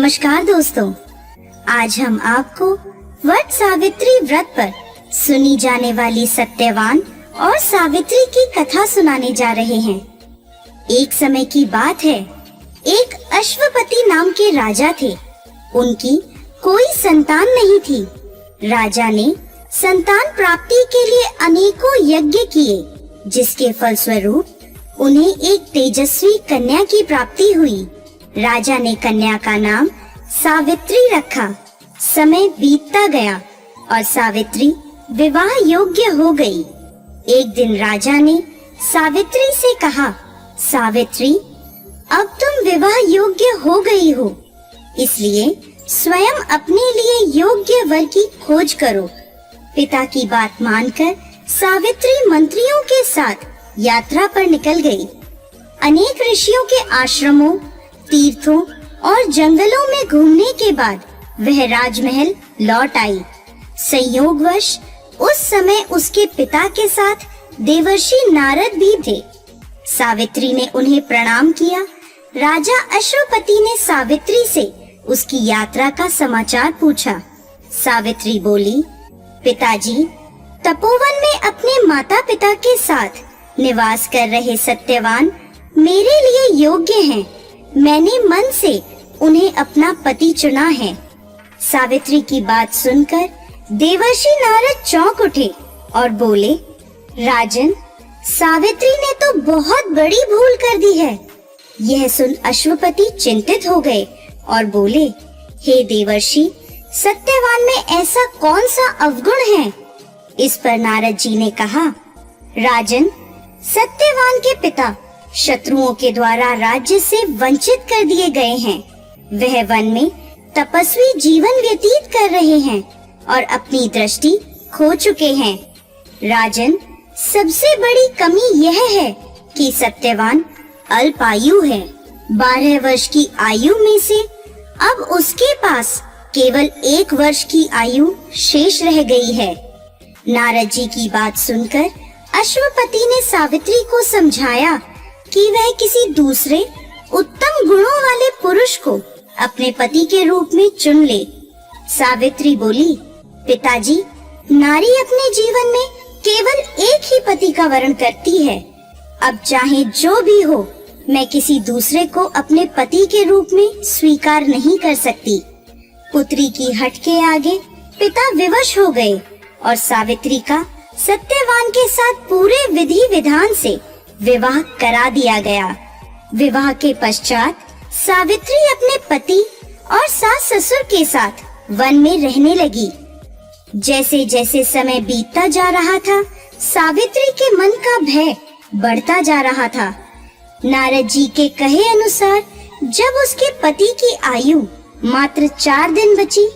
नमस्कार दोस्तों, आज हम आपको वट सावित्री व्रत पर सुनी जाने वाली सत्यवान और सावित्री की कथा सुनाने जा रहे हैं। एक समय की बात है, एक अश्वपति नाम के राजा थे। उनकी कोई संतान नहीं थी। राजा ने संतान प्राप्ति के लिए अनेकों यज्ञ किए, जिसके फलस्वरूप उन्हें एक तेजस्वी कन्या की प्राप्ति हुई। राजा ने कन्या का नाम सावित्री रखा। समय बीतता गया और सावित्री विवाह योग्य हो गई। एक दिन राजा ने सावित्री से कहा, सावित्री, अब तुम विवाह योग्य हो गई हो, इसलिए स्वयं अपने लिए योग्य वर की खोज करो। पिता की बात मानकर सावित्री मंत्रियों के साथ यात्रा पर निकल गई। अनेक ऋषियों के आश्रमों, तीर्थों और जंगलों में घूमने के बाद वह राजमहल लौट आई। संयोगवश उस समय उसके पिता के साथ देवर्षि नारद भी थे। सावित्री ने उन्हें प्रणाम किया। राजा अश्वपति ने सावित्री से उसकी यात्रा का समाचार पूछा। सावित्री बोली, पिताजी, तपोवन में अपने माता पिता के साथ निवास कर रहे सत्यवान मेरे लिए योग्य हैं। मैंने मन से उन्हें अपना पति चुना है। सावित्री की बात सुनकर देवर्षि नारद चौंक उठे और बोले, राजन, सावित्री ने तो बहुत बड़ी भूल कर दी है। यह सुन अश्वपति चिंतित हो गए और बोले, हे देवर्षि, सत्यवान में ऐसा कौन सा अवगुण है? इस पर नारद जी ने कहा, राजन, सत्यवान के पिता शत्रुओं के द्वारा राज्य से वंचित कर दिए गए हैं। वह वन में तपस्वी जीवन व्यतीत कर रहे हैं और अपनी दृष्टि खो चुके हैं। राजन, सबसे बड़ी कमी यह है कि सत्यवान अल्पायु है। 12 वर्ष की आयु में से अब उसके पास केवल 1 वर्ष की आयु शेष रह गई है। नारद जी की बात सुनकर अश्वपति ने सावित्री को समझाया कि वह किसी दूसरे उत्तम गुणों वाले पुरुष को अपने पति के रूप में चुन ले। सावित्री बोली, पिताजी, नारी अपने जीवन में केवल एक ही पति का वरण करती है। अब चाहे जो भी हो, मैं किसी दूसरे को अपने पति के रूप में स्वीकार नहीं कर सकती। पुत्री की हठ के आगे पिता विवश हो गए और सावित्री का सत्यवान के साथ पूरे विधि विधान से विवाह करा दिया गया। विवाह के पश्चात सावित्री अपने पति और सास ससुर के साथ वन में रहने लगी। जैसे जैसे समय बीतता जा रहा था, सावित्री के मन का भय बढ़ता जा रहा था। नारद जी के कहे अनुसार जब उसके पति की आयु मात्र 4 दिन बची,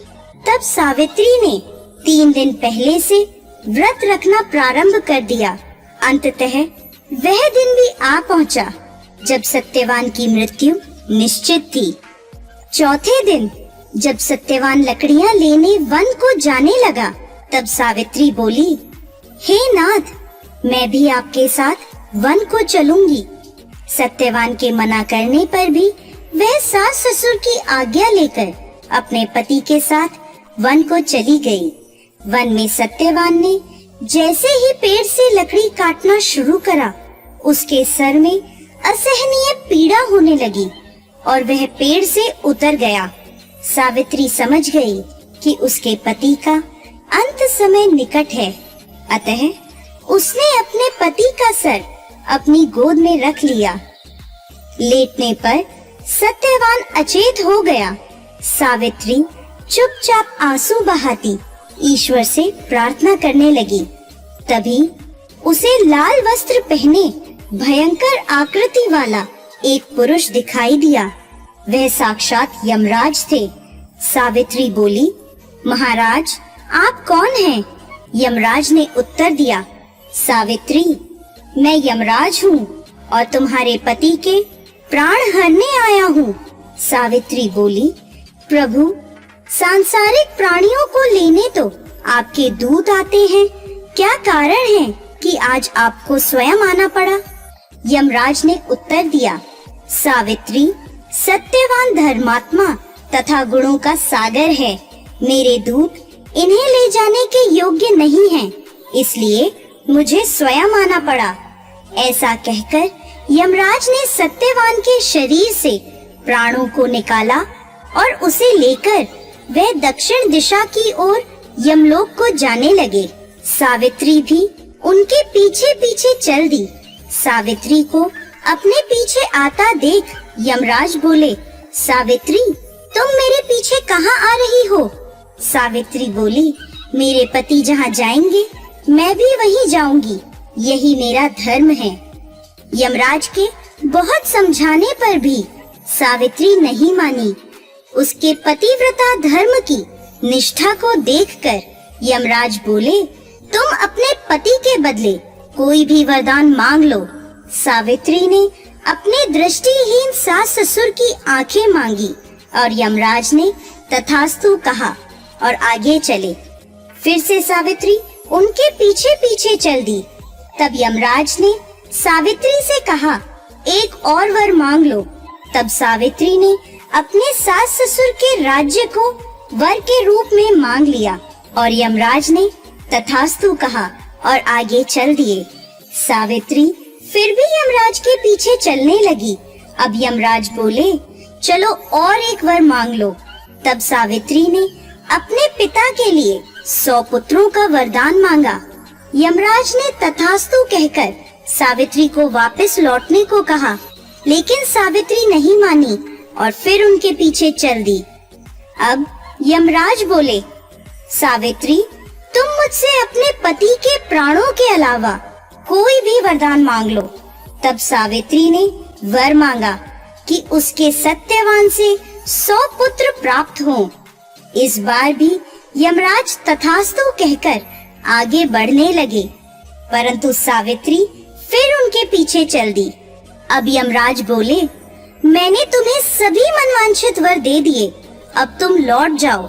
तब सावित्री ने 3 दिन पहले से व्रत रखना प्रारंभ कर दिया। अंततः वह दिन भी आ पहुंचा जब सत्यवान की मृत्यु निश्चित थी। चौथे दिन जब सत्यवान लकड़ियां लेने वन को जाने लगा, तब सावित्री बोली, हे नाथ, मैं भी आपके साथ वन को चलूंगी। सत्यवान के मना करने पर भी वह सास ससुर की आज्ञा लेकर अपने पति के साथ वन को चली गई। वन में सत्यवान ने जैसे ही पेड़ से लकड़ी काटना शुरू करा, उसके सर में असहनीय पीड़ा होने लगी और वह पेड़ से उतर गया। सावित्री समझ गई कि उसके पति का अंत समय निकट है। अतः उसने अपने पति का सर अपनी गोद में रख लिया। लेटने पर सत्यवान अचेत हो गया। सावित्री चुपचाप आंसू बहाती ईश्वर से प्रार्थना करने लगी। तभी उसे लाल वस्त्र पहने भयंकर आकृति वाला एक पुरुष दिखाई दिया। वह साक्षात यमराज थे। सावित्री बोली, महाराज, आप कौन हैं? यमराज ने उत्तर दिया, सावित्री, मैं यमराज हूँ और तुम्हारे पति के प्राण हरने आया हूँ। सावित्री बोली, प्रभु, सांसारिक प्राणियों को लेने तो आपके दूत आते हैं, क्या कारण है कि आज आपको स्वयं आना पड़ा? यमराज ने उत्तर दिया, सावित्री, सत्यवान धर्मात्मा तथा गुणों का सागर है। मेरे दूत इन्हें ले जाने के योग्य नहीं हैं, इसलिए मुझे स्वयं आना पड़ा। ऐसा कहकर यमराज ने सत्यवान के शरीर से प्राणों को निकाला और उसे लेकर वह दक्षिण दिशा की ओर यमलोक को जाने लगे। सावित्री भी उनके पीछे पीछे चल दी। सावित्री को अपने पीछे आता देख यमराज बोले, सावित्री, तुम मेरे पीछे कहाँ आ रही हो? सावित्री बोली, मेरे पति जहाँ जाएंगे मैं भी वहीं जाऊंगी, यही मेरा धर्म है। यमराज के बहुत समझाने पर भी सावित्री नहीं मानी। उसके पतिव्रता धर्म की निष्ठा को देखकर यमराज बोले, तुम अपने पति के बदले कोई भी वरदान मांग लो। सावित्री ने अपने दृष्टिहीन सास ससुर की आंखें मांगी और यमराज ने तथास्तु कहा और आगे चले। फिर से सावित्री उनके पीछे पीछे चल दी। तब यमराज ने सावित्री से कहा, एक और वर मांग लो। तब सावित्री ने अपने सास ससुर के राज्य को वर के रूप में मांग लिया और यमराज ने तथास्तु कहा और आगे चल दिए। सावित्री फिर भी यमराज के पीछे चलने लगी। अब यमराज बोले, चलो और एक वर मांग लो। तब सावित्री ने अपने पिता के लिए 100 पुत्रों का वरदान मांगा। यमराज ने तथास्तु कहकर सावित्री को वापस लौटने को कहा, लेकिन सावित्री नहीं मानी और फिर उनके पीछे चल दी। अब यमराज बोले, सावित्री, तुम मुझसे अपने पति के प्राणों के अलावा कोई भी वरदान मांग लो। तब सावित्री ने वर मांगा कि उसके सत्यवान से 100 पुत्र प्राप्त हों। इस बार भी यमराज तथास्तु कहकर आगे बढ़ने लगे, परंतु सावित्री फिर उनके पीछे चल दी। अब यमराज बोले, मैंने तुम्हें सभी मनवांछित वर दे दिए, अब तुम लौट जाओ।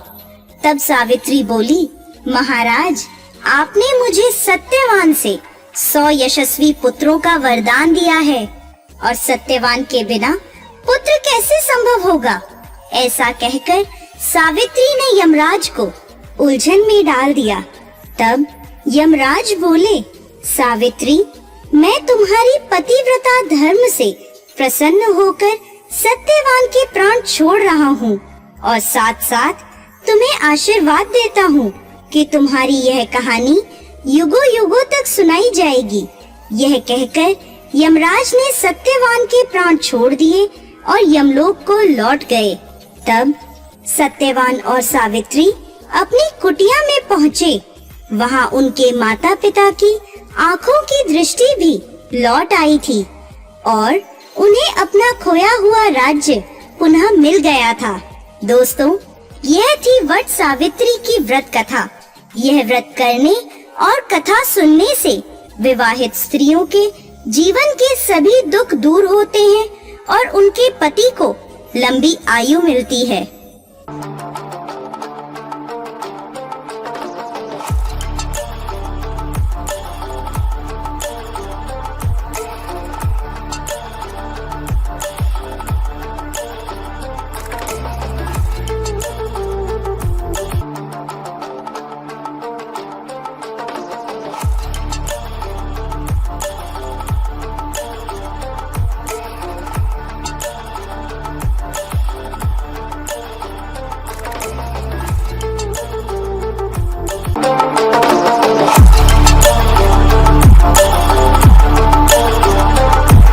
तब सावित्री बोली, महाराज, आपने मुझे सत्यवान से 100 यशस्वी पुत्रों का वरदान दिया है और सत्यवान के बिना पुत्र कैसे संभव होगा? ऐसा कहकर सावित्री ने यमराज को उलझन में डाल दिया। तब यमराज बोले, सावित्री, मैं तुम्हारी पतिव्रता धर्म से प्रसन्न होकर सत्यवान के प्राण छोड़ रहा हूँ और साथ साथ तुम्हें आशीर्वाद देता हूँ कि तुम्हारी यह कहानी युगों युगों तक सुनाई जाएगी। यह कहकर यमराज ने सत्यवान के प्राण छोड़ दिए और यमलोक को लौट गए। तब सत्यवान और सावित्री अपनी कुटिया में पहुँचे। वहाँ उनके माता पिता की आँखों की दृष्टि भी लौट आई थी और उन्हें अपना खोया हुआ राज्य पुनः मिल गया था। दोस्तों, यह थी वट सावित्री की व्रत कथा। यह व्रत करने और कथा सुनने से विवाहित स्त्रियों के जीवन के सभी दुख दूर होते हैं और उनके पति को लंबी आयु मिलती है।